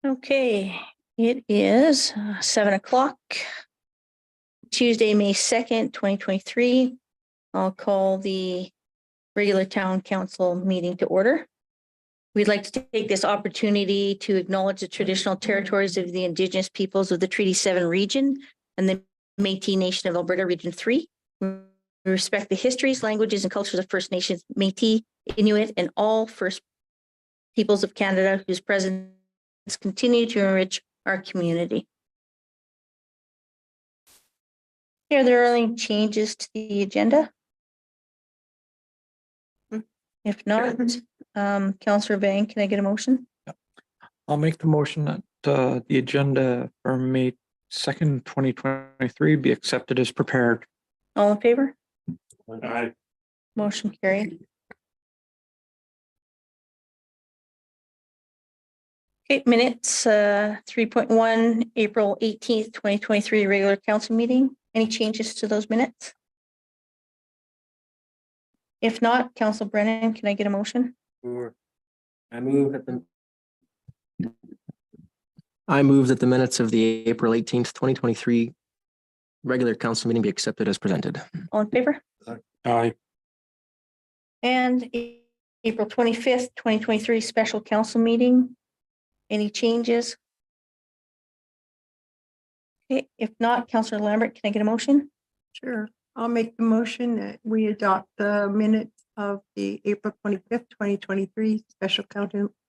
Okay, it is 7 o'clock. Tuesday, May 2nd, 2023. I'll call the regular town council meeting to order. We'd like to take this opportunity to acknowledge the traditional territories of the Indigenous peoples of the Treaty 7 region and the Métis Nation of Alberta Region 3. We respect the histories, languages, and cultures of First Nations, Métis, Inuit, and all First Peoples of Canada whose presence continue to enrich our community. Are there any changes to the agenda? If not, Councillor Vang, can I get a motion? I'll make the motion that the agenda for May 2nd, 2023 be accepted as prepared. All in favor? Aye. Motion carried. Okay, minutes 3.1, April 18th, 2023, regular council meeting. Any changes to those minutes? If not, Council Brennan, can I get a motion? Sure. I move that the minutes of the April 18th, 2023 regular council meeting be accepted as presented. All in favor? Aye. And April 25th, 2023, special council meeting. Any changes? Okay, if not, Councillor Lambert, can I get a motion? Sure. I'll make the motion that we adopt the minutes of the April 25th, 2023 special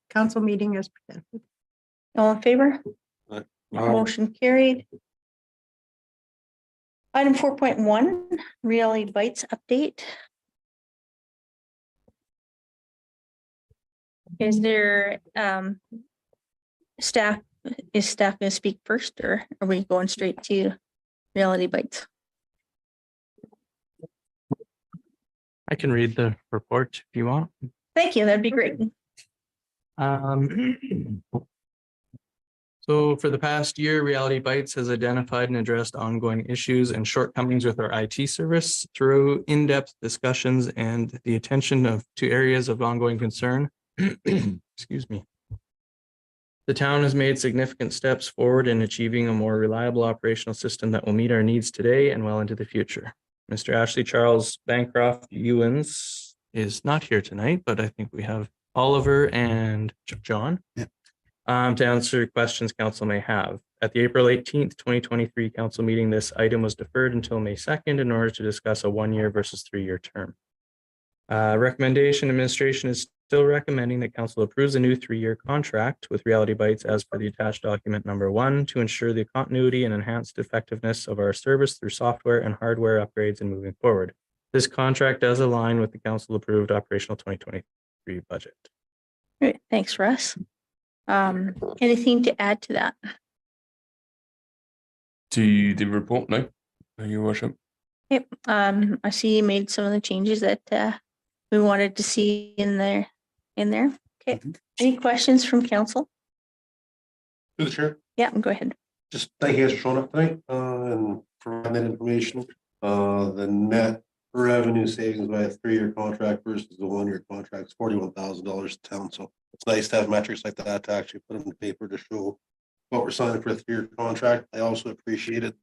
council meeting as presented. All in favor? Aye. Motion carried. Item 4.1, Reality Bites update. Is there staff going to speak first, or are we going straight to Reality Bites? I can read the report if you want. Thank you, that'd be great. So for the past year, Reality Bites has identified and addressed ongoing issues and shortcomings with our IT service through in-depth discussions and the attention to areas of ongoing concern. Excuse me. The town has made significant steps forward in achieving a more reliable operational system that will meet our needs today and well into the future. Mr. Ashley Charles Bancroft Ewens is not here tonight, but I think we have Oliver and John to answer questions council may have. At the April 18th, 2023 council meeting, this item was deferred until May 2nd in order to discuss a 1-year versus 3-year term. Recommendation administration is still recommending that council approves a new 3-year contract with Reality Bites as per the attached document number 1 to ensure the continuity and enhanced effectiveness of our service through software and hardware upgrades and moving forward. This contract does align with the council approved operational 2023 budget. Great, thanks, Russ. Anything to add to that? To the report now, your worship. Yep. I see you made some of the changes that we wanted to see in there. Okay. Any questions from council? Through the chair, Yeah, go ahead. just thank you guys for showing up tonight and providing that information. The net revenue savings by a 3-year contract versus the 1-year contract is $41,000 to town. So it's nice to have metrics like that to actually put in the paper to show what we're signing for a 3-year contract. I also appreciated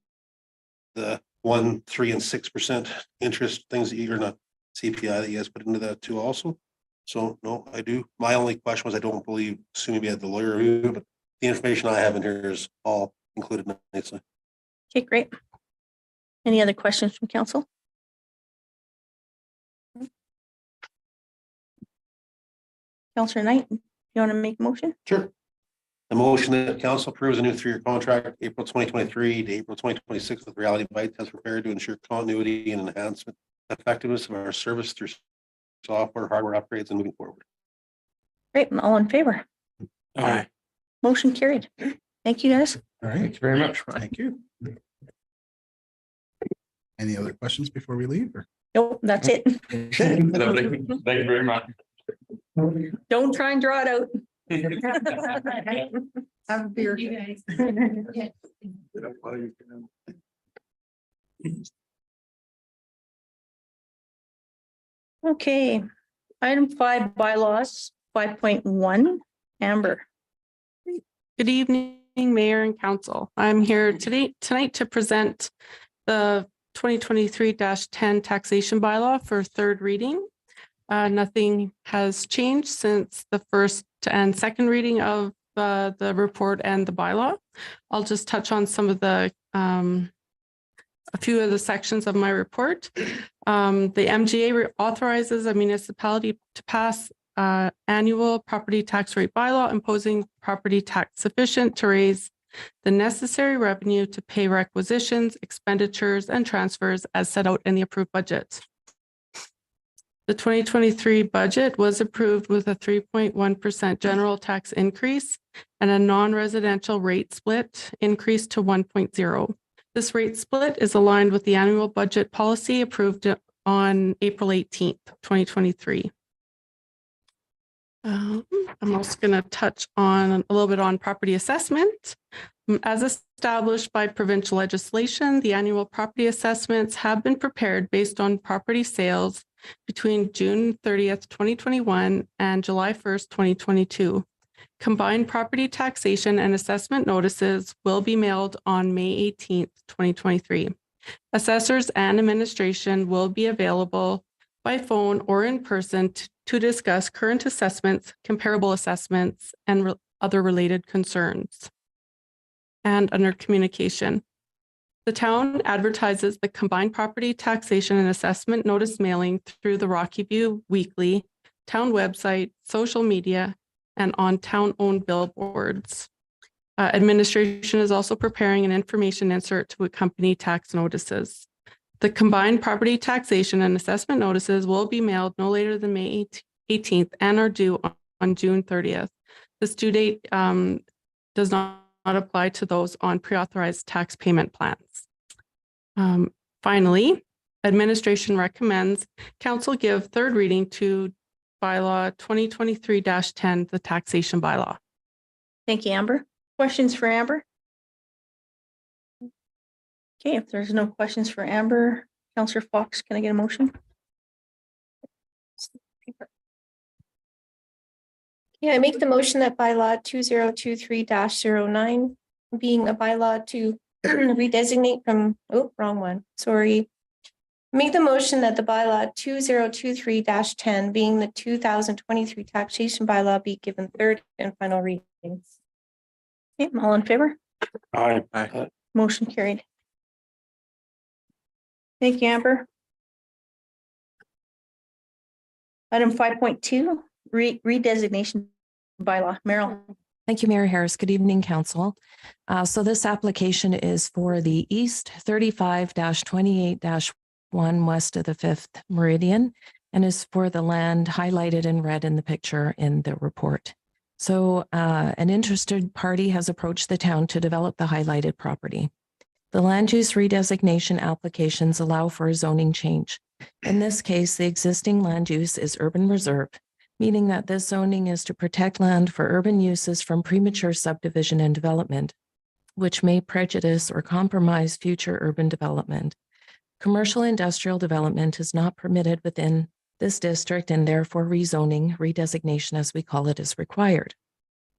the 1%, 3%, and 6% interest things that you're not CPI that you guys put into that too also. So no, I do. My only question was I don't believe, assuming we had the lawyer review, but the information I have in here is all included nicely. Okay, great. Any other questions from council? Councillor Knight, you want to make a motion? Sure. The motion that council approves a new 3-year contract, April 2023 to April 2026 with Reality Bites as prepared to ensure continuity and enhancement effectiveness of our service through software, hardware upgrades, and moving forward. Great, all in favor? Aye. Motion carried. Thank you, guys. All right. Thank you very much. Thank you. Any other questions before we leave? Or? Nope, that's it. Lovely. Thank you very much. Don't try and draw it out. Have a beer. Okay, item 5, bylaws 5.1, Amber. Good evening, Mayor and Council. I'm here tonight to present the 2023-10 taxation bylaw for third reading. Nothing has changed since the first and second reading of the report and the bylaw. I'll just touch on some of the a few of the sections of my report. The MGA authorizes a municipality to pass annual property tax rate bylaw imposing property tax sufficient to raise the necessary revenue to pay requisitions, expenditures, and transfers as set out in the approved budget. The 2023 budget was approved with a 3.1% general tax increase and a non-residential rate split increase to 1.0. This rate split is aligned with the annual budget policy approved on April 18th, 2023. I'm also going to touch on a little bit on property assessment. As established by provincial legislation, the annual property assessments have been prepared based on property sales between June 30th, 2021 and July 1st, 2022. Combined property taxation and assessment notices will be mailed on May 18th, 2023. Assessors and administration will be available by phone or in person to discuss current assessments, comparable assessments, and other related concerns. And under communication, the town advertises the combined property taxation and assessment notice mailing through the Rocky View Weekly, town website, social media, and on town-owned billboards. Administration is also preparing an information insert to accompany tax notices. The combined property taxation and assessment notices will be mailed no later than May 18th and are due on June 30th. This due date does not apply to those on pre-authorized tax payment plans. Finally, administration recommends council give third reading to bylaw 2023-10, the taxation bylaw. Thank you, Amber. Questions for Amber? Okay, if there's no questions for Amber, Councillor Fox, can I get a motion? Yeah, I make the motion that bylaw 2023-09 being a bylaw to redesignate from, wrong one, sorry. Make the motion that the bylaw 2023-10 being the 2023 taxation bylaw be given third and final readings. Okay, all in favor? Aye. Motion carried. Thank you, Amber. Item 5.2, redesignation bylaw. Meryl. Thank you, Mayor Harris. Good evening, Council. So this application is for the East 35-28-1 west of the 5th Meridian and is for the land highlighted in red in the picture in the report. So an interested party has approached the town to develop the highlighted property. The land use redesignation applications allow for a zoning change. In this case, the existing land use is urban reserve, meaning that this zoning is to protect land for urban uses from premature subdivision and development, which may prejudice or compromise future urban development. Commercial industrial development is not permitted within this district and therefore rezoning, redesignation as we call it, is required.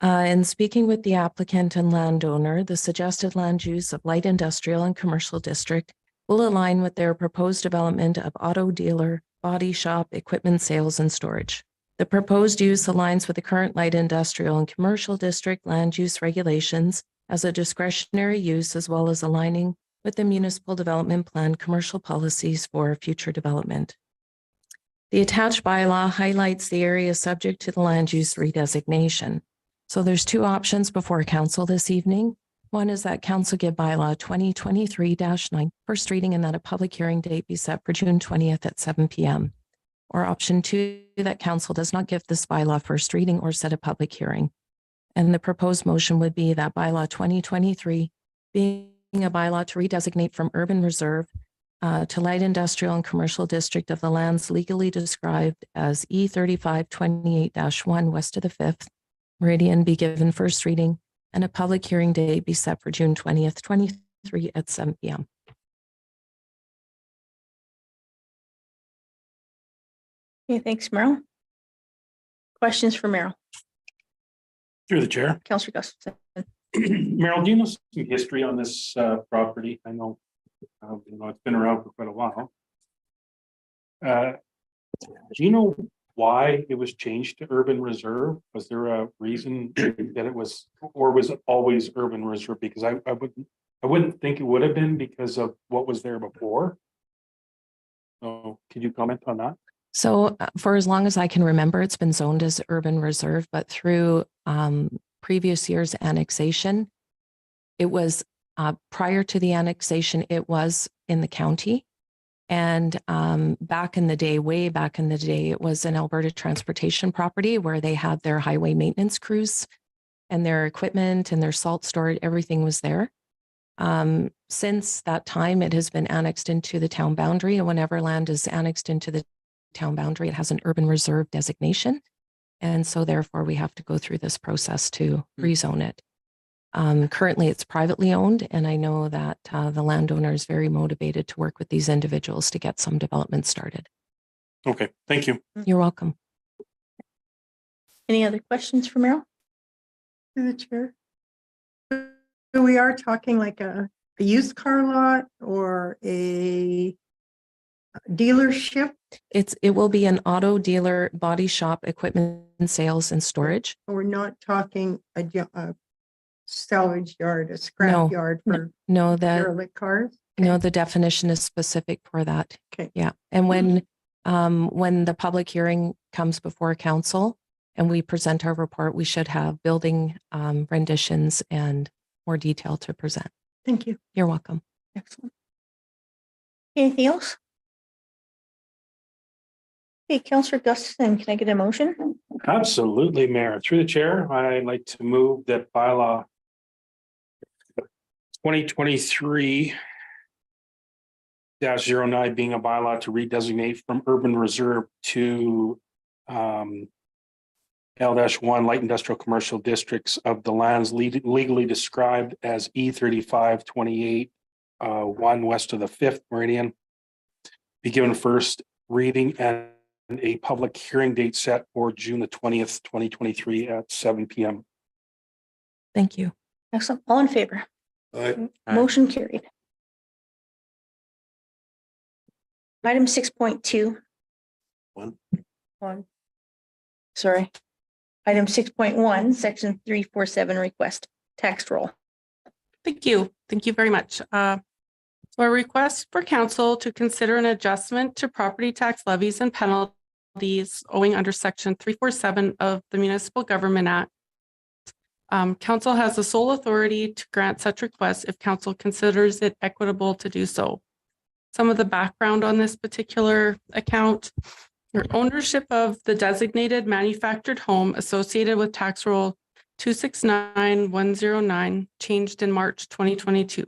In speaking with the applicant and landowner, the suggested land use of light industrial and commercial district will align with their proposed development of auto dealer, body shop, equipment sales, and storage. The proposed use aligns with the current light industrial and commercial district land use regulations as a discretionary use, as well as aligning with the municipal development plan commercial policies for future development. The attached bylaw highlights the area subject to the land use redesignation. So there's two options before council this evening. One is that council give bylaw 2023-9 first reading and that a public hearing date be set for June 20th at 7 p.m. Or option two, that council does not give this bylaw first reading or set a public hearing. And the proposed motion would be that bylaw 2023 being a bylaw to redesignate from urban reserve to light industrial and commercial district of the lands legally described as E35-28-1 west of the 5th Meridian be given first reading and a public hearing date be set for June 20th, 2023 at 7 p.m. Okay, thanks, Meryl. Questions for Meryl? Through the chair. Counselor Gustafson. Meryl, do you know some history on this property? I know, it's been around for quite a while. Do you know why it was changed to urban reserve? Was there a reason that it was, or was it always urban reserve? Because I wouldn't think it would have been because of what was there before. So could you comment on that? So for as long as I can remember, it's been zoned as urban reserve, but through previous years' annexation, it was prior to the annexation, it was in the county. And back in the day, way back in the day, it was an Alberta transportation property where they had their highway maintenance crews and their equipment and their salt storage, everything was there. Since that time, it has been annexed into the town boundary, and whenever land is annexed into the town boundary, it has an urban reserve designation. And so therefore we have to go through this process to rezone it. Currently it's privately owned, and I know that the landowner is very motivated to work with these individuals to get some development started. Okay, thank you. You're welcome. Any other questions for Meryl? Through the chair. So we are talking like a used car lot or a dealership? It will be an auto dealer, body shop, equipment sales and storage. We're not talking a salvage yard, a scrap No. yard for No, the derelict cars? no, the definition is specific for that. Okay. Yeah. And when the public hearing comes before council and we present our report, we should have building renditions and more detail to present. Thank you. You're welcome. Excellent. Anything else? Okay, Counselor Gustafson, can I get a motion? Absolutely, Mayor. Through the chair, I'd like to move that bylaw 2023-09 being a bylaw to redesignate from urban reserve to L-1 light industrial commercial districts of the lands legally described as E3528 1 west of the 5th meridian be given first reading and a public hearing date set for June the 20th, 2023 at 7 p.m. Thank you. Excellent. All in favor? Aye. Motion carried. Item 6.2. One. Sorry. Item 6.1, section 347 request tax roll. Thank you. Thank you very much. So a request for council to consider an adjustment to property tax levies and penalties owing under section 347 of the Municipal Government Act. Council has the sole authority to grant such requests if council considers it equitable to do so. Some of the background on this particular account: your ownership of the designated manufactured home associated with tax roll 269109 changed in March 2022.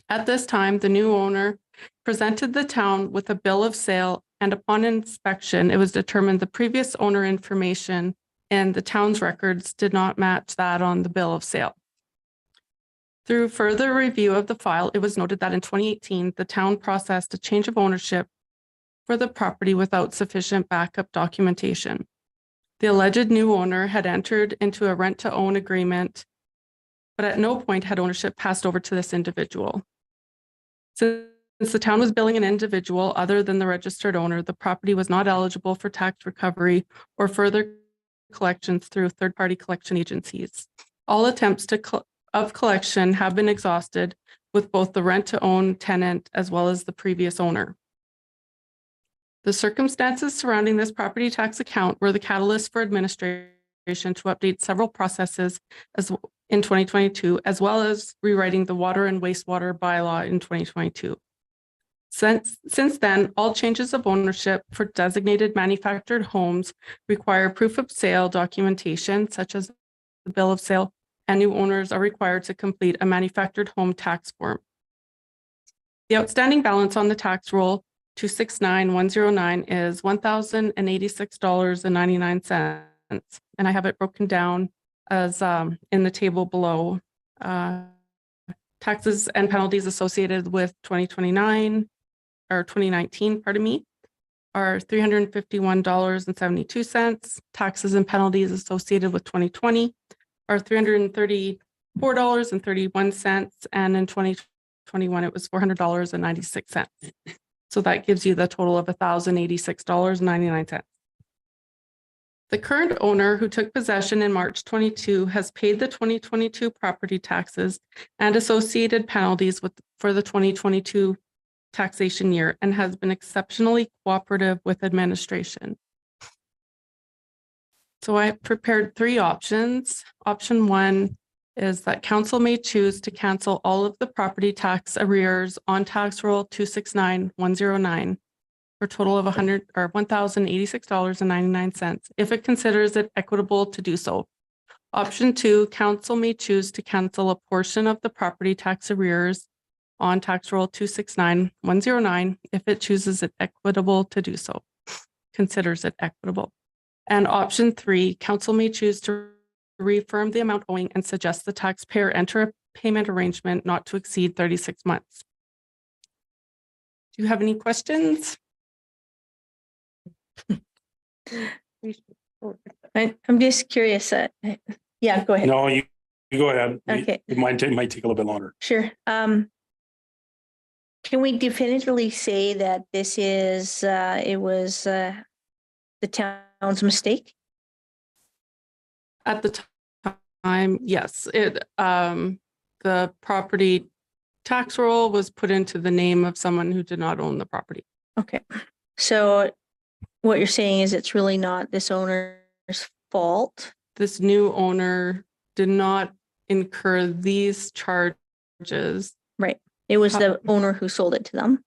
At this time, the new owner presented the town with a bill of sale, and upon inspection, it was determined the previous owner information and the town's records did not match that on the bill of sale. Through further review of the file, it was noted that in 2018, the town processed a change of ownership for the property without sufficient backup documentation. The alleged new owner had entered into a rent-to-own agreement, but at no point had ownership passed over to this individual. Since the town was billing an individual other than the registered owner, the property was not eligible for tax recovery or further collections through third-party collection agencies. All attempts of collection have been exhausted with both the rent-to-own tenant as well as the previous owner. The circumstances surrounding this property tax account were the catalyst for administration to update several processes in 2022, as well as rewriting the water and wastewater bylaw in 2022. Since then, all changes of ownership for designated manufactured homes require proof of sale documentation, such as the bill of sale, and new owners are required to complete a manufactured home tax form. The outstanding balance on the tax roll 269109 is $1,086.99, and I have it broken down as in the table below. Taxes and penalties associated with 2019, pardon me, are $351.72. Taxes and penalties associated with 2020 are $334.31. And in 2021, it was $400.96. So that gives you the total of $1,086.99. The current owner who took possession in March 22 has paid the 2022 property taxes and associated penalties for the 2022 taxation year and has been exceptionally cooperative with administration. So I prepared 3 options. Option 1 is that council may choose to cancel all of the property tax arrears on tax roll 269109 for a total of $1,086.99 if it considers it equitable to do so. Option 2, council may choose to cancel a portion of the property tax arrears on tax roll 269109 if it chooses it equitable to do so, considers it equitable. And option 3, council may choose to reaffirm the amount owing and suggest the taxpayer enter a payment arrangement not to exceed 36 months. Do you have any questions? I'm just curious. Yeah, go ahead. No, you go ahead. Okay. It might take a little bit longer. Sure. Can we definitively say that this is, it was the town's mistake? At the time, yes, the property tax roll was put into the name of someone who did not own the property. Okay. So what you're saying is it's really not this owner's fault? This new owner did not incur these charges. Right. It was the owner who sold it to them.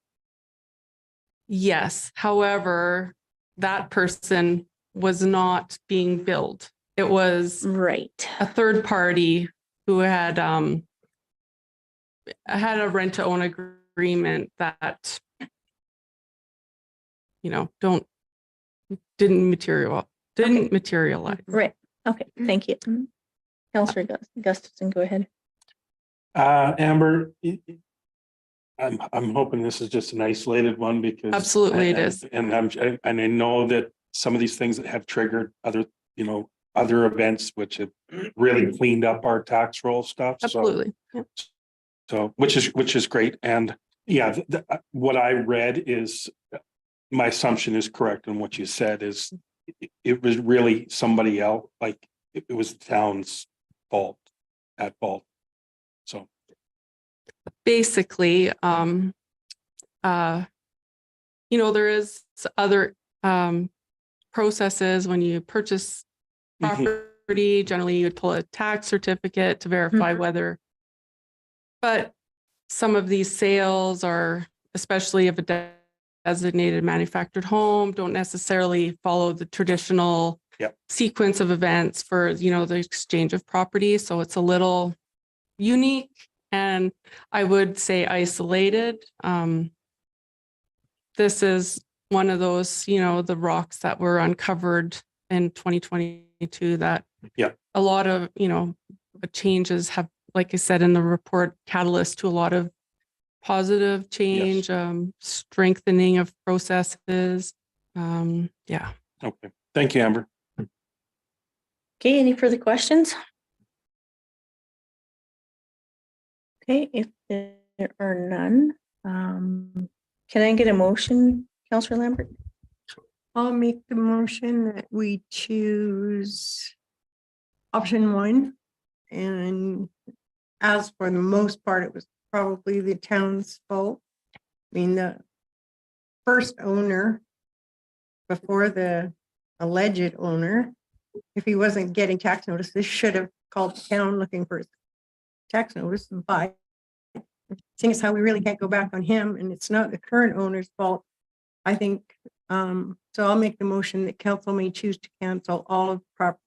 Yes. However, that person was not being billed. It was Right. a third party who had a rent to own agreement that, didn't materialize. Right. Okay. Thank you. Councillor Gustafson, go ahead. Amber, I'm hoping this is just an isolated one because. Absolutely it is. And I know that some of these things that have triggered other events which have really cleaned up our tax roll stuff. Absolutely. Yeah. So, which is great. And yeah, what I read is, my assumption is correct. And what you said is it was really somebody else, like it was the town's fault, at fault. So. Basically, there is other processes when you purchase property. Generally, you would pull a tax certificate to verify whether, but some of these sales are, especially if a designated manufactured home, don't necessarily follow the traditional sequence of events for, the exchange of property. So it's a little unique and I would say isolated. This is one of those, the rocks that were uncovered in 2022 that a lot of, changes have, like I said in the report, catalyst to a lot of positive change, strengthening of processes. Okay. Thank you, Amber. Okay. Any further questions? Okay. If there are none, can I get a motion, Councillor Lambert? I'll make the motion that we choose option 1. And as for the most part, it was probably the town's fault. I mean, the first owner before the alleged owner, if he wasn't getting tax notices, should have called the town looking for his tax notice and buy. Seeing as how we really can't go back on him and it's not the current owner's fault, I think. So I'll make the motion that council may choose to cancel all of property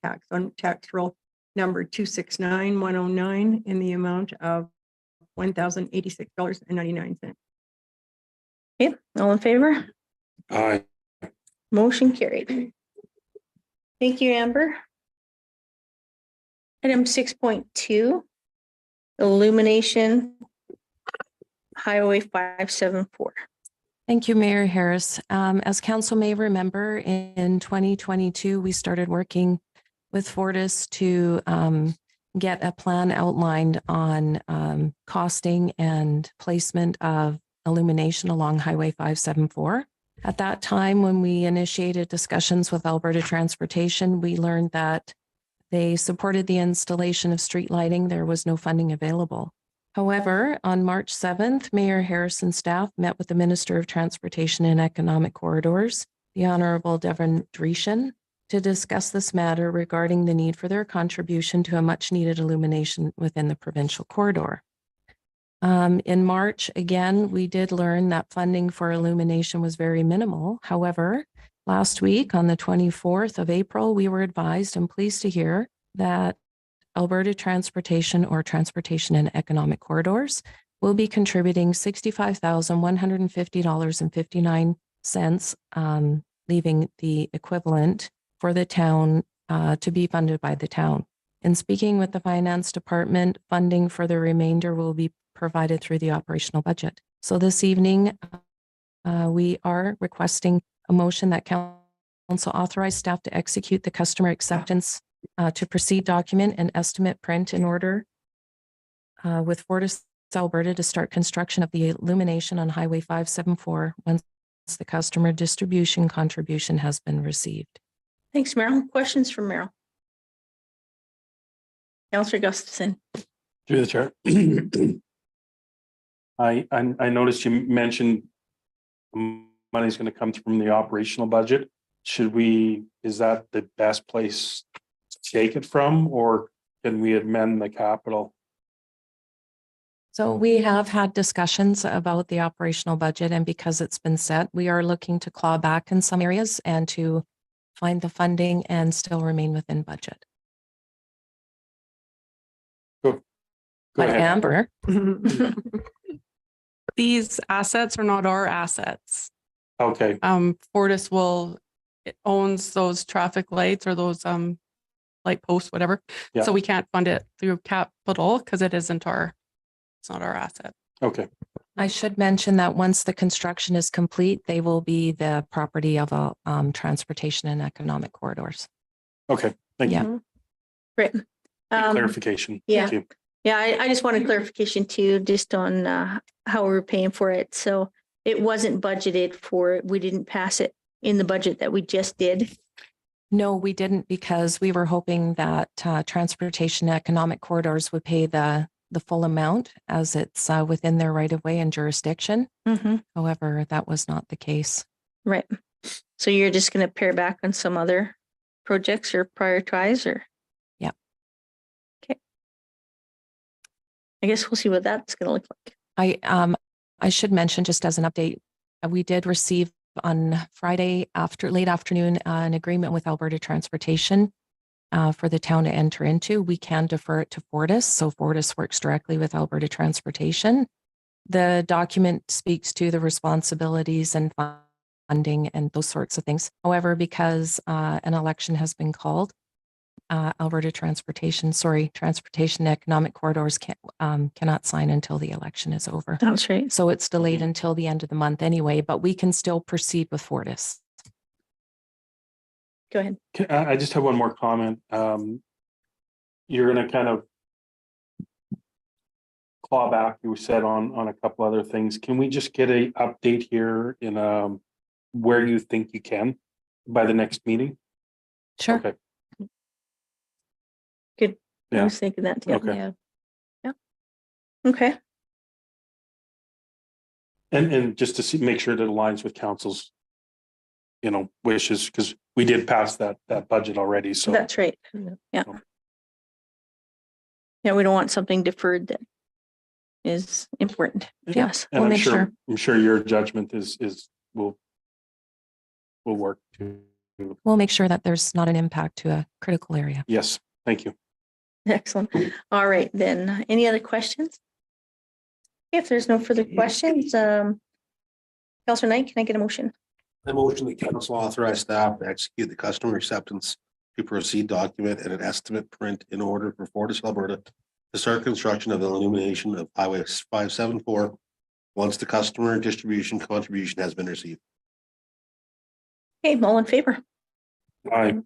tax on tax roll number 269109 in the amount of $1,086.99. Okay, all in favor? Aye. Motion carried. Thank you, Amber. Item 6.2, illumination Highway 574. Thank you, Mayor Harris. As council may remember, in 2022, we started working with Fortis to get a plan outlined on costing and placement of illumination along Highway 574. At that time, when we initiated discussions with Alberta Transportation, we learned that they supported the installation of street lighting. There was no funding available. However, on March 7th, Mayor Harrison's staff met with the Minister of Transportation and Economic Corridors, the Honorable Devon Dreeshen, to discuss this matter regarding the need for their contribution to a much-needed illumination within the provincial corridor. In March, again, we did learn that funding for illumination was very minimal. However, last week on the 24th of April, we were advised and pleased to hear that Alberta Transportation or Transportation and Economic Corridors will be contributing $65,150.59, leaving the equivalent for the town to be funded by the town. In speaking with the finance department, funding for the remainder will be provided through the operational budget. So this evening, we are requesting a motion that council authorize staff to execute the customer acceptance to proceed document and estimate print in order with Fortis Alberta to start construction of the illumination on Highway 574 once the customer distribution contribution has been received. Thanks, Meryl. Questions from Meryl? Councillor Gustafson. Through the chair. I noticed you mentioned money's going to come from the operational budget. Is that the best place to take it from, or can we amend the capital? So we have had discussions about the operational budget, and because it's been set, we are looking to claw back in some areas and to find the funding and still remain within budget. Go But ahead. Amber, These assets are not our assets. Okay, Fortis it owns those traffic lights or those light posts, whatever. Yeah. So we can't fund it through capital because it's not our asset. okay, I should mention that once the construction is complete, they will be the property of a transportation and economic corridors. okay. Thank Yeah. you. Great. Clarification. yeah. Thank you. Yeah, I just wanted clarification too, just on how we were paying for it. So it wasn't budgeted for, we didn't pass it in the budget that we just did. No, we didn't, because we were hoping that transportation and economic corridors would pay the full amount as it's within their right of way and jurisdiction. Mm-hmm. However, that was not the case. Right. So you're just going to pare back on some other projects or prioritize, or? Yeah. Okay. I guess we'll see what that's going to look like. I should mention, just as an update, we did receive on Friday late afternoon an agreement with Alberta Transportation for the town to enter into. We can defer it to Fortis, so Fortis works directly with Alberta Transportation. The document speaks to the responsibilities and funding and those sorts of things. However, because an election has been called, Alberta Transportation Economic Corridors cannot sign until the election is over. That's right. So it's delayed until the end of the month anyway, but we can still proceed with Fortis. Go ahead. I just have one more comment. You're going to kind of claw back, you said, on a couple other things. Can we just get an update here in where you think you can by the next meeting? Sure. Okay. Good. I Yeah. was thinking that too. Okay. Yeah. Yeah. Okay. And just to make sure that it aligns with council's, wishes, because we did pass that budget already, so. That's right. Yeah. Yeah, we don't want something deferred that is important. Yes. And We'll I'm make sure, sure. I'm sure your judgment will work too. We'll make sure that there's not an impact to a critical area. Yes, thank you. Excellent. All right, then. Any other questions? If there's no further questions, Councillor Knight, can I get a motion? I motion the council authorize staff to execute the customer acceptance to proceed document and an estimate print in order for Fortis Alberta to start construction of the illumination of Highway 574 once the customer distribution contribution has been received. Okay, all in favor? Aye.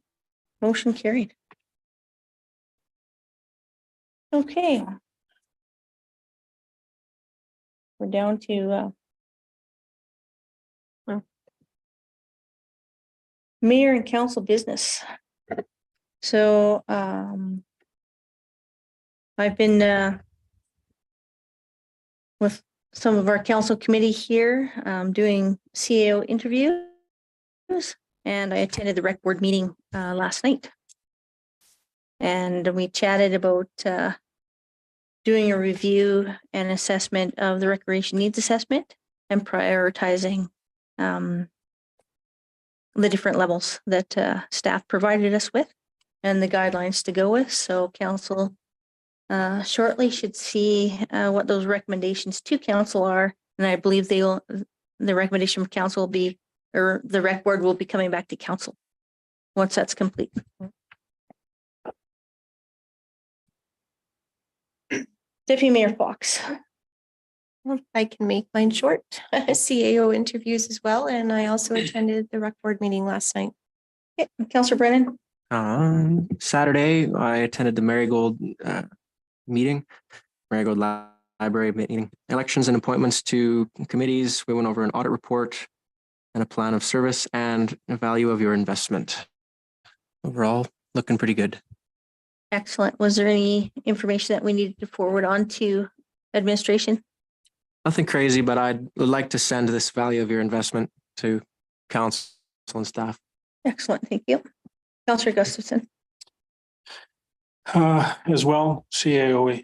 Motion carried. Okay. We're down to mayor and council business. So I've been with some of our council committee here doing CAO interviews, and I attended the rec board meeting last night. And we chatted about doing a review and assessment of the recreation needs assessment and prioritizing the different levels that staff provided us with and the guidelines to go with. So council shortly should see what those recommendations to council are. And I believe the recommendation from council will be, or the rec board will be coming back to council once that's complete. Deputy Mayor Fox. I can make mine short. CAO interviews as well, and I also attended the rec board meeting last night. Okay, Councillor Brennan. Saturday, I attended the Marigold meeting, Marigold Library meeting, elections and appointments to committees. We went over an audit report and a plan of service and a value of your investment. Overall, looking pretty good. Excellent. Was there any information that we needed to forward on to administration? Nothing crazy, but I would like to send this value of your investment to council and staff. Excellent. Thank you. Councillor Gustafson. As well, CAO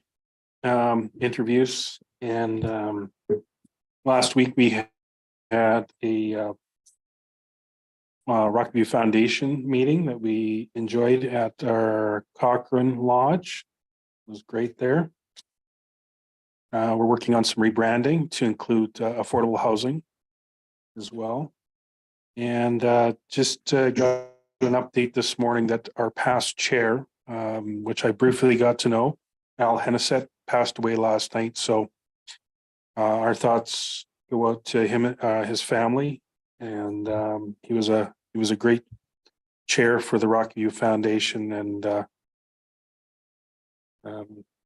interviews, and last week we had a Rockview Foundation meeting that we enjoyed at our Cochrane Lodge. It was great there. We're working on some rebranding to include affordable housing as well. And just got an update this morning that our past chair, which I briefly got to know, Al Hennesett, passed away last night. So our thoughts go out to him, his family, and he was a great chair for the Rockview Foundation, and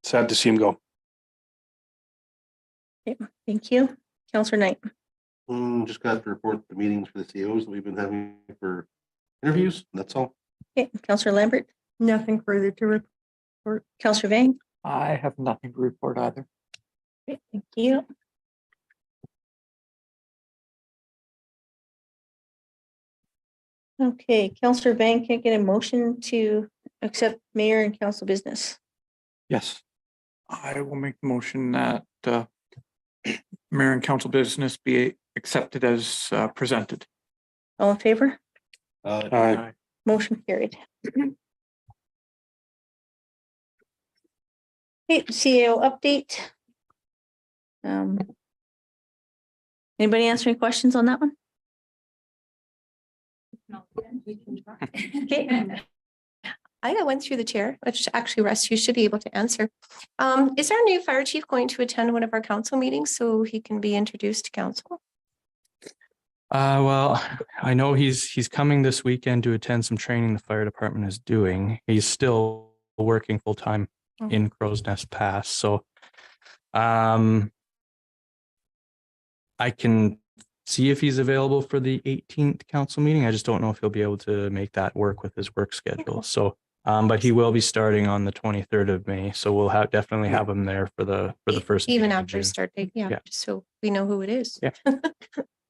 sad to see him go. Okay, thank you. Councillor Knight. Just got to report the meetings for the CEOs that we've been having for interviews. That's all. Okay, Councillor Lambert. Nothing further to report. Councillor Vang. I have nothing to report either. Okay, thank you. Okay, Councillor Vang, can I get a motion to accept mayor and council business? Yes. I will make the motion that mayor and council business be accepted as presented. All in favor? Aye. Motion carried. Okay, CEO update. Anybody answer any questions on that one? Okay. I got one through the chair, which actually Russ, you should be able to answer. Is our new fire chief going to attend one of our council meetings so he can be introduced to council? Well, I know he's coming this weekend to attend some training the fire department is doing. He's still working full time in Crow's Nest Pass. So I can see if he's available for the 18th council meeting. I just don't know if he'll be able to make that work with his work schedule. So but he will be starting on the 23rd of May. So we'll definitely have him there for the first Even meeting in after June. start date, yeah, Yeah. just so we know who it is. Yeah.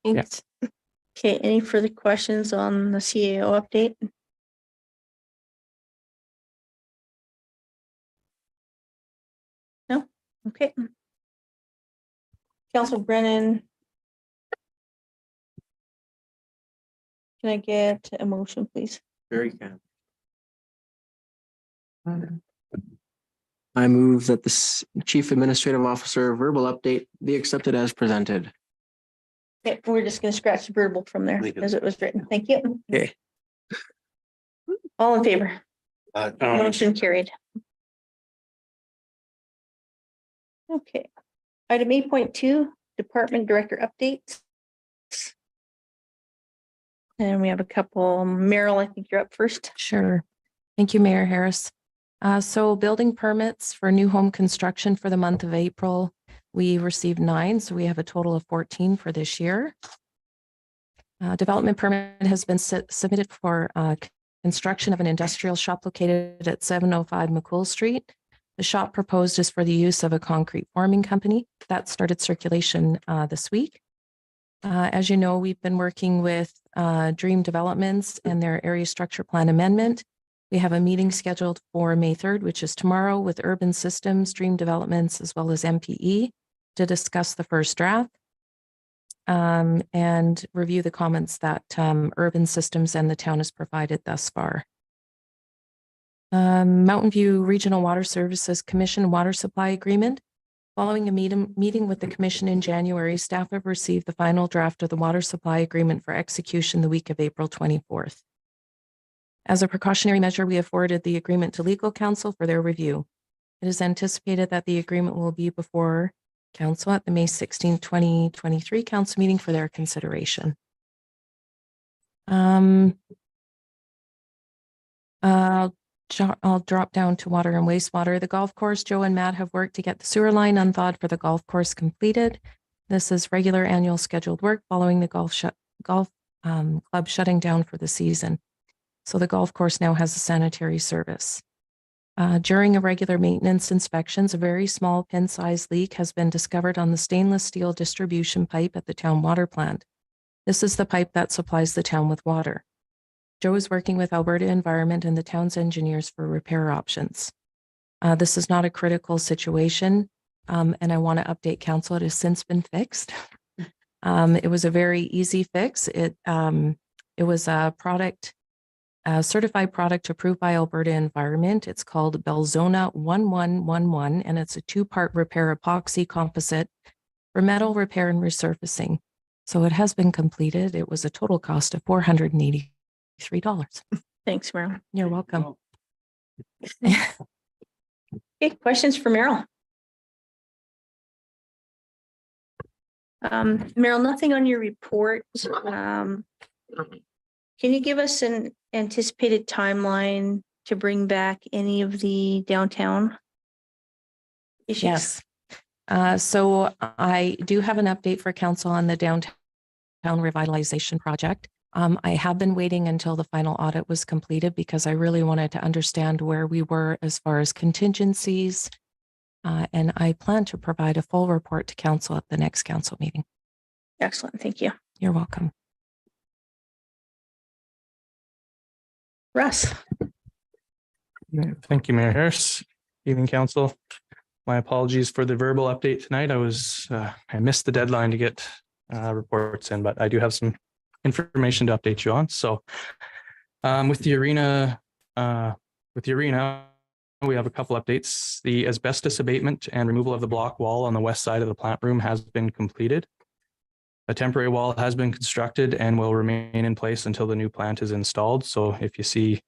Thanks. Okay, any further questions on the CAO update? No? Okay. Councilor Brennan. Can I get a motion, please? Very good. I move that the chief administrative officer verbal update be accepted as presented. Okay, we're just gonna scratch the verbal from there Thank you. as it was written. Thank you. Okay. All in favor? Aye. Motion carried. Okay. Item 8.2, department director updates. And we have a couple. Meryl, I think you're up first. Sure. Thank you, Mayor Harris. So building permits for new home construction for the month of April, we received 9, so we have a total of 14 for this year. Development permit has been submitted for construction of an industrial shop located at 705 McCool Street. The shop proposed is for the use of a concrete forming company. That started circulation this week. As you know, we've been working with Dream Developments and their area structure plan amendment. We have a meeting scheduled for May 3rd, which is tomorrow, with Urban Systems, Dream Developments, as well as MPE to discuss the first draft and review the comments that Urban Systems and the town has provided thus far. Mountain View Regional Water Services Commission Water Supply Agreement. Following a meeting with the commission in January, staff have received the final draft of the water supply agreement for execution the week of April 24th. As a precautionary measure, we have forwarded the agreement to legal counsel for their review. It is anticipated that the agreement will be before council at the May 16, 2023 council meeting for their consideration. I'll drop down to water and wastewater. The golf course, Joe and Matt have worked to get the sewer line unthawed for the golf course completed. This is regular annual scheduled work following the golf club shutting down for the season. So the golf course now has a sanitary service. During a regular maintenance inspections, a very small pin-sized leak has been discovered on the stainless steel distribution pipe at the town water plant. This is the pipe that supplies the town with water. Joe is working with Alberta Environment and the town's engineers for repair options. This is not a critical situation, and I want to update council. It has since been fixed. It was a very easy fix. It was a certified product approved by Alberta Environment. It's called Belzona 1111, and it's a 2-part repair epoxy composite for metal repair and resurfacing. So it has been completed. It was a total cost of $483. Thanks, Meryl. You're welcome. Okay, questions for Meryl? Meryl, nothing on your report. Can you give us an anticipated timeline to bring back any of the downtown issues? Yes. So I do have an update for council on the downtown revitalization project. I have been waiting until the final audit was completed because I really wanted to understand where we were as far as contingencies. And I plan to provide a full report to council at the next council meeting. Excellent. Thank you. You're welcome. Russ. Thank you, Mayor Harris. Evening, council. My apologies for the verbal update tonight. I missed the deadline to get reports in, but I do have some information to update you on. So with the arena, we have a couple updates. The asbestos abatement and removal of the block wall on the west side of the plant room has been completed. A temporary wall has been constructed and will remain in place until the new plant is installed. So if you see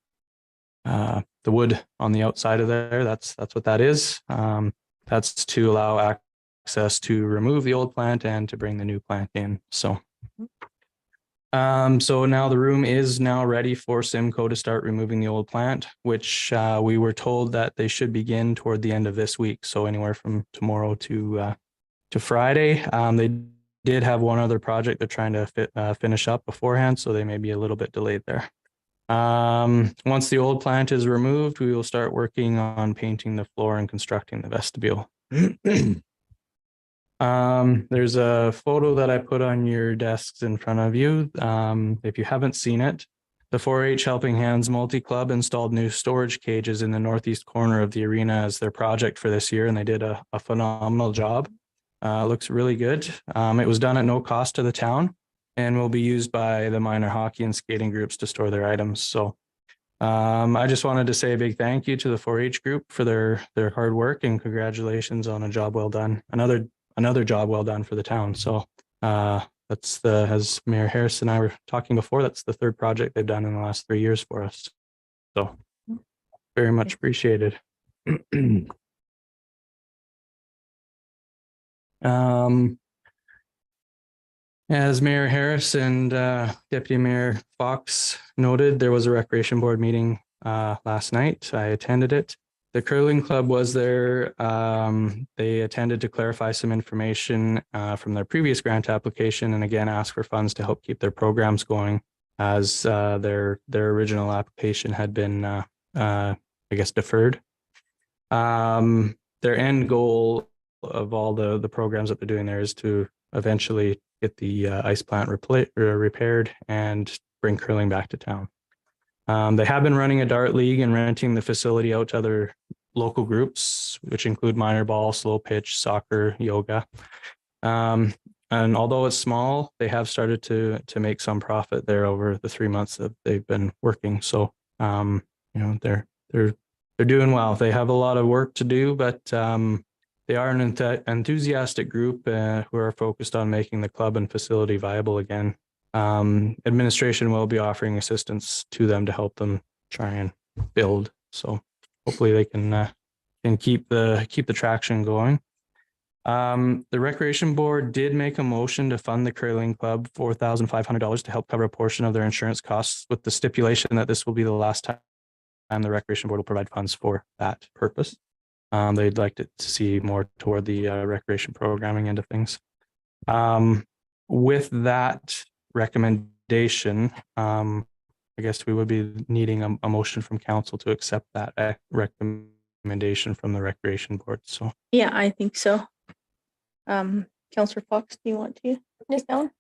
the wood on the outside of there, that's what that is. That's to allow access to remove the old plant and to bring the new plant in. So now the room is now ready for Simcoe to start removing the old plant, which we were told that they should begin toward the end of this week. So anywhere from tomorrow to Friday. They did have one other project they're trying to finish up beforehand, so they may be a little bit delayed there. Once the old plant is removed, we will start working on painting the floor and constructing the vestibule. There's a photo that I put on your desks in front of you. If you haven't seen it, the 4-H Helping Hands Multi-Club installed new storage cages in the northeast corner of the arena as their project for this year, and they did a phenomenal job. Looks really good. It was done at no cost to the town and will be used by the minor hockey and skating groups to store their items. So I just wanted to say a big thank you to the 4-H group for their hard work, and congratulations on a job well done. Another job well done for the town. So that's as Mayor Harris and I were talking before, that's the 3rd project they've done in the last 3 years for us. So very much appreciated. As Mayor Harris and Deputy Mayor Fox noted, there was a recreation board meeting last night. I attended it. The curling club was there. They attended to clarify some information from their previous grant application and again ask for funds to help keep their programs going as their original application had been I guess deferred. Their end goal of all the programs that they're doing there is to eventually get the ice plant repaired and bring curling back to town. They have been running a dart league and renting the facility out to other local groups, which include minor ball, slow pitch, soccer, yoga. And although it's small, they have started to make some profit there over the 3 months that they've been working. So, you know, they're doing well. They have a lot of work to do, but they are an enthusiastic group who are focused on making the club and facility viable again. Administration will be offering assistance to them to help them try and build. So hopefully they can keep the traction going. The Recreation Board did make a motion to fund the curling club $4,500 to help cover a portion of their insurance costs, with the stipulation that this will be the last time the Recreation Board will provide funds for that purpose. They'd like to see more toward the recreation programming end of things. With that recommendation, I guess we would be needing a motion from council to accept that recommendation from the Recreation Board. So Yeah, I think so. Counselor Fox, do you want to? Ms. Allen?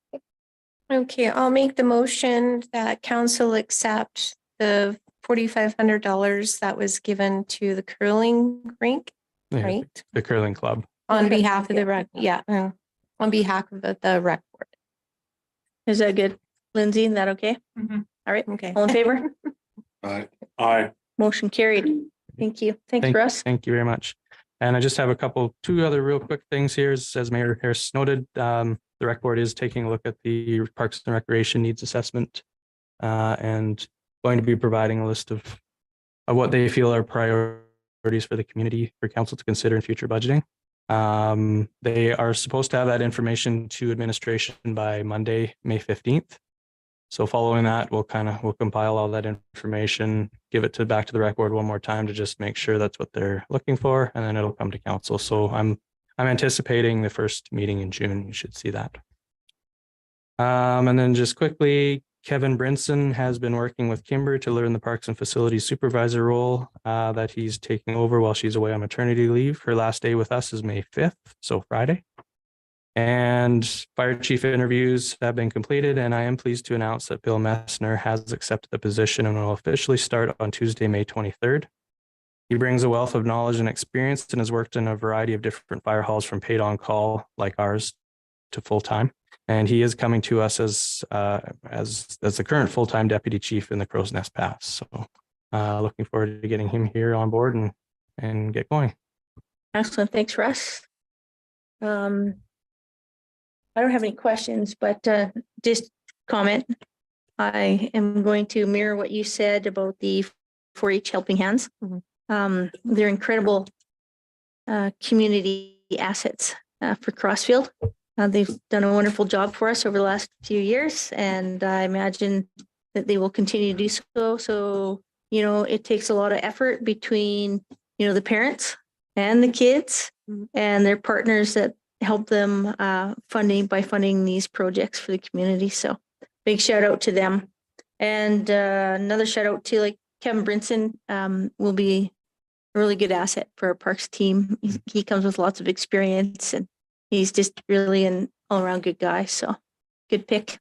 Okay, I'll make the motion that council accept the $4,500 that was given to the curling rink, yeah, right? the curling club. On Okay. behalf of the rec, on behalf of the rec board. Is that good? Lindsay, is that okay? Mhm. All right, Okay. all in favor? Aye. Motion carried. Thank you. Thanks, Russ. Thank you very much. And I just have two other real quick things here. As Mayor Harris noted, the rec board is taking a look at the Parks and Recreation Needs Assessment and going to be providing a list of what they feel are priorities for the community for council to consider in future budgeting. They are supposed to have that information to administration by Monday, May 15th. So following that, we'll compile all that information, give it back to the rec board one more time to just make sure that's what they're looking for, and then it'll come to council. So I'm anticipating the first meeting in June. You should see that. And then just quickly, Kevin Brinson has been working with Kimber to learn the Parks and Facilities Supervisor role that he's taking over while she's away on maternity leave. Her last day with us is May 5th, so Friday. And fire chief interviews have been completed, and I am pleased to announce that Bill Messner has accepted the position and will officially start on Tuesday, May 23rd. He brings a wealth of knowledge and experience and has worked in a variety of different fire halls from paid on call like ours to full-time. And he is coming to us as the current full-time deputy chief in the Crow's Nest Pass. So looking forward to getting him here on board and get going. Excellent. Thanks, Russ. I don't have any questions, but just comment. I am going to mirror what you said about the 4-H Helping Hands. They're incredible community assets for Crossfield. They've done a wonderful job for us over the last few years, and I imagine that they will continue to do so. So, you know, it takes a lot of effort between, you know, the parents and the kids and their partners that help them funding these projects for the community. So big shout out to them. And another shout out to like Kevin Brinson will be a really good asset for our parks team. He comes with lots of experience and he's just really an all around good guy. So good pick.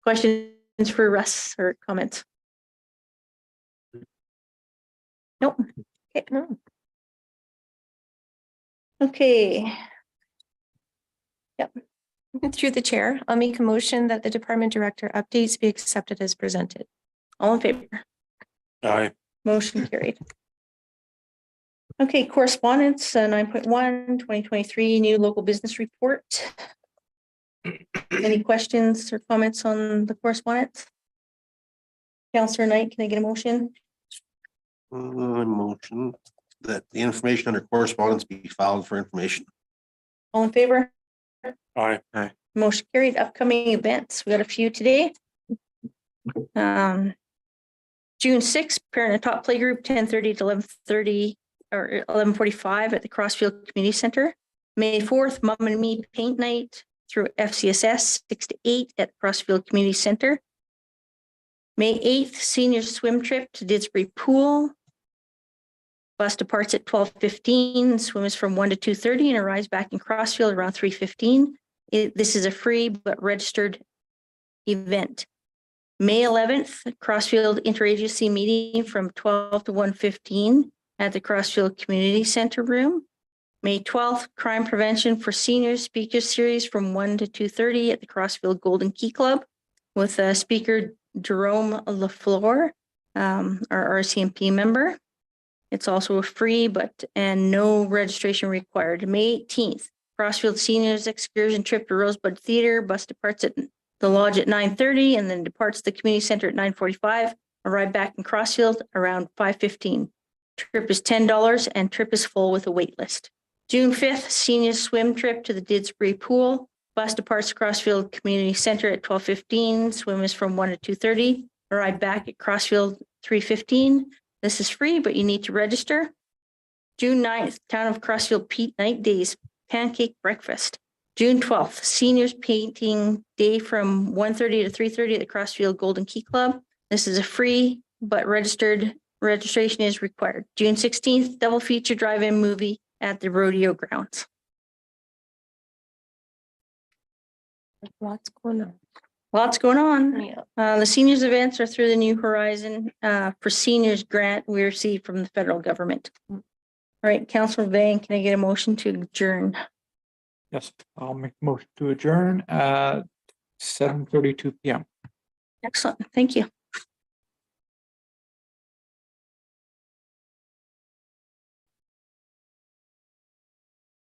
Questions for Russ or comments? Nope. Okay, no. Okay. Yep. Through the chair, I'll make a motion that the department director updates be accepted as presented. All in favor? Aye. Motion carried. Okay, correspondence 9.1 2023 new local business report. Any questions or comments on the correspondence? Councillor Knight, can I get a motion? Motion that the information under correspondence be filed for information. All in favor? Aye. Motion carried. Upcoming events. We got a few today. June sixth, parent and top play group, 10:30 to 11:30 or 11:45 at the Crossfield Community Center. May 4th, Mom and Me Paint Night through FCSS, 6 to 8 at Crossfield Community Center. May 8th, senior swim trip to Didsbury Pool. Bus departs at 12:15, swim is from 1 to 2:30 and arrives back in Crossfield around 3:15. This is a free but registered event. May 11th, Crossfield Interagency Meeting from 12 to 1:15 at the Crossfield Community Center Room. May 12th, Crime Prevention for Seniors Speaker Series from 1 to 2:30 at the Crossfield Golden Key Club with Speaker Jerome LaFleur, our RCMP member. It's also a free and no registration required. May 18th, Crossfield Seniors Excursion Trip to Rosebud Theater. Bus departs at the lodge at 9:30 and then departs the community center at 9:45. Arrive back in Crossfield around 5:15. Trip is $10 and trip is full with a wait list. June 5th, senior swim trip to the Didsbury Pool. Bus departs Crossfield Community Center at 12:15. Swim is from 1 to 2:30. Arrive back at Crossfield 3:15. This is free, but you need to register. June 9th, Town of Crossfield Pete Night Days Pancake Breakfast. June 12th, Seniors Painting Day from 1:30 to 3:30 at the Crossfield Golden Key Club. This is a free, but registration is required. June 16th, double feature drive-in movie at the rodeo grounds. Lots going on. Lots going on. Yeah. The seniors events are through the New Horizon for Seniors grant we received from the federal government. All right, Councilor Van, can I get a motion to adjourn? Yes, I'll make the motion to adjourn at 7:32 PM. Excellent, thank you.